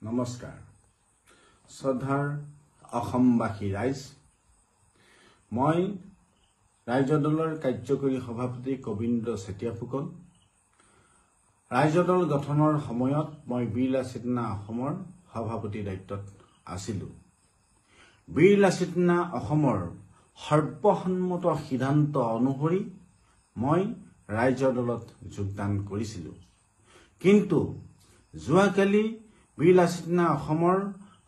নমস্কাৰ শ্ৰদ্ধাৰ অসমবাসী ৰাইজ মই ৰাজ্য দলৰ কাৰ্যকৰী সভাপতি কবীন্দ্ৰ চেতিয়া ফুকন ৰাজ্য দল গঠনৰ সময়ত মই বীৰ লাচিত সেনা অসমৰ সভাপতি দায়িত্বত আছিলো বীৰ লাচিত সেনা অসমৰ সৰ্বসন্মত সিদ্ধান্ত অনুসৰি মই ৰাজ্য দলত যোগদান কৰিছিলো কিন্তু যোৱাকালি বীৰ লাচিত সেনা অসমৰ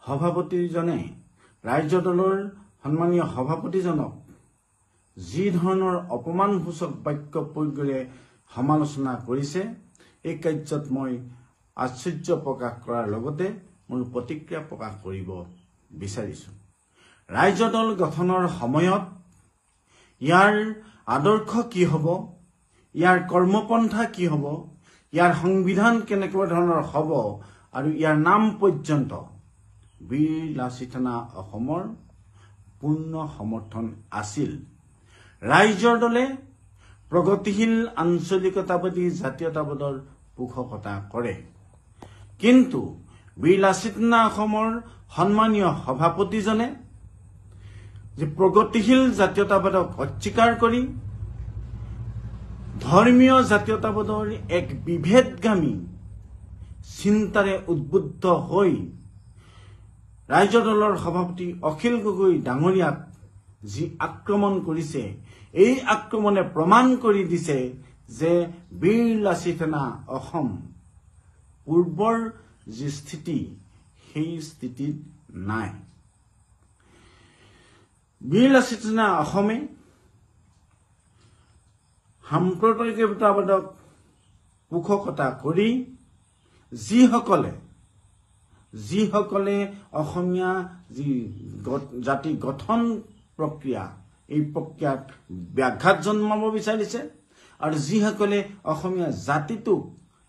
সভাপতিজনে ৰাজ্য দলৰ সন্মানীয় সভাপতিজনক যি ধৰণৰ অপমানসূচক বাক্য প্ৰয়োগেৰে সমালোচনা কৰিছে এই কাৰ্যত মই আশ্চৰ্য প্ৰকাশ কৰাৰ লগতে মোৰ প্ৰতিক্ৰিয়া প্ৰকাশ কৰিব বিচাৰিছো ৰাজ্য দল গঠনৰ সময়ত ইয়াৰ আদৰ্শ কি হ'ব ইয়াৰ কৰ্মপন্থা কি হ'ব ইয়াৰ সংবিধান কেনেকুৱা ধৰণৰ হ'ব আৰু ইয়াৰ নাম পৰ্যন্ত বীৰ লাচিত সেনা অসমৰ পূৰ্ণ সমৰ্থন আছিল ৰাজ্যৰ দলে প্ৰগতিশীল আঞ্চলিকতাবাদী জাতীয়তাবাদৰ পোষকতা কৰে কিন্তু বীৰ লাচিত সেনা অসমৰ সন্মানীয় সভাপতিজনে যে প্ৰগতিশীল জাতীয়তাবাদক অস্বীকাৰ কৰি ধৰ্মীয় জাতীয়তাবাদৰ এক বিভেদগামী চিন্তাৰে উদ্বুদ্ধ হৈ ৰাজ্য দলৰ সভাপতি অখিল গগৈ ডাঙৰীয়াক যি আক্ৰমণ কৰিছে এই আক্ৰমণে প্ৰমাণ কৰি দিছে যে বীৰ লাচিত সেনা অসম পূৰ্বৰ যি স্থিতি সেই স্থিতিত নাই বীৰ লাচিত সেনা অসমে সাম্প্ৰদায়িকতাবাদক পোষকতা কৰি যিসকলে অসমীয়া যি জাতি গঠন প্ৰক্ৰিয়া এই প্ৰক্ৰিয়াত ব্যাঘাত জন্মাব বিচাৰিছে আৰু যিসকলে অসমীয়া জাতিটোক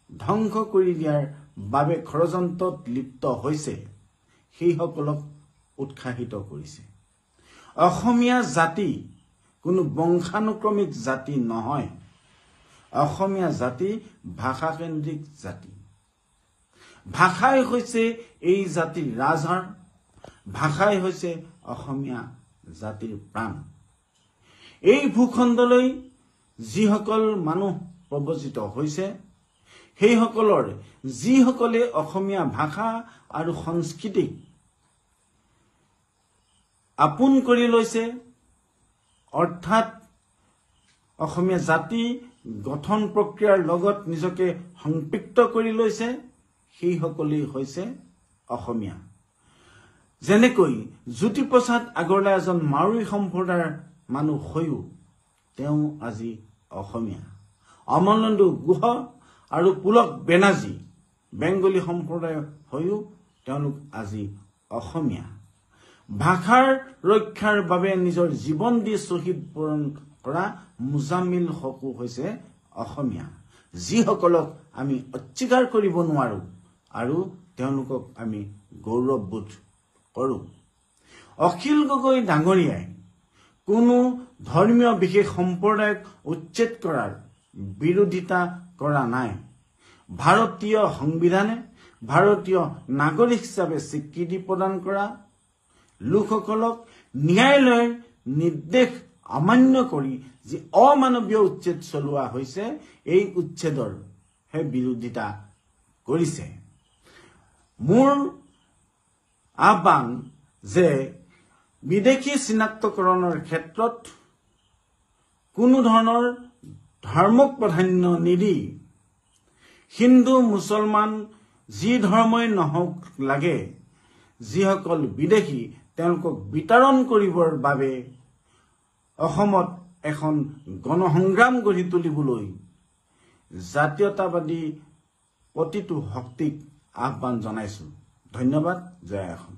ধ্বংস কৰি দিয়াৰ বাবে ষড়যন্ত্ৰত লিপ্ত হৈছে সেইসকলক উৎসাহিত কৰিছে অসমীয়া জাতি কোনো বংশানুক্ৰমিক জাতি নহয় অসমীয়া জাতি ভাষাকেন্দ্ৰিক জাতি ভাষাই হৈছে এই জাতিৰ ৰাজহাড় ভাষাই হৈছে অসমীয়া জাতিৰ প্ৰাণ এই ভূখণ্ডলৈ যিসকল মানুহ প্ৰব্ৰজিত হৈছে সেইসকলৰ যিসকলে অসমীয়া ভাষা আৰু সংস্কৃতিক আপোন কৰি লৈছে অৰ্থাৎ অসমীয়া জাতি গঠন প্ৰক্ৰিয়াৰ লগত নিজকে সংপৃক্ত কৰি লৈছে সেইসকলেই হৈছে অসমীয়া যেনেকৈ জ্যোতিপ্ৰসাদ আগৰৱালা এজন মাৰুৱাৰী সম্প্ৰদায়ৰ মানুহ হৈও তেওঁ আজি অসমীয়া অমলেন্দু গুহ আৰু পুলক বেনাৰ্জী বেংগলী সম্প্ৰদায়ৰ হৈও তেওঁলোক আজি অসমীয়া ভাষাৰ ৰক্ষাৰ বাবে নিজৰ জীৱন দি শ্বহীদ বৰণ কৰা মুজাম্মিল হকো হৈছে অসমীয়া যিসকলক আমি অস্বীকাৰ কৰিব নোৱাৰো আৰু তেওঁলোকক আমি গৌৰৱবোধ কৰো অখিল গগৈ ডাঙৰীয়াই কোনো ধৰ্মীয় বিশেষ সম্প্ৰদায়ক উচ্ছেদ কৰাৰ বিৰোধিতা কৰা নাই ভাৰতীয় সংবিধানে ভাৰতীয় নাগৰিক হিচাপে স্বীকৃতি প্ৰদান কৰা লোকসকলক ন্যায়ালয়ৰ নিৰ্দেশ অমান্য কৰি যি অমানৱীয় উচ্ছেদ চলোৱা হৈছে এই উচ্ছেদৰ হে বিৰোধিতা কৰিছে মোৰ আহ্বান যে বিদেশী চিনাক্তকৰণৰ ক্ষেত্ৰত কোনো ধৰণৰ ধৰ্মক প্ৰাধান্য নিদি হিন্দু মুছলমান যি ধৰ্মই নহওক লাগে যিসকল বিদেশী তেওঁলোকক বিতৰণ কৰিবৰ বাবে অসমত এখন গণসংগ্ৰাম গঢ়ি তুলিবলৈ জাতীয়তাবাদী প্ৰতিটো শক্তিক আহ্বান জনাইছো ধন্যবাদ জয় অসম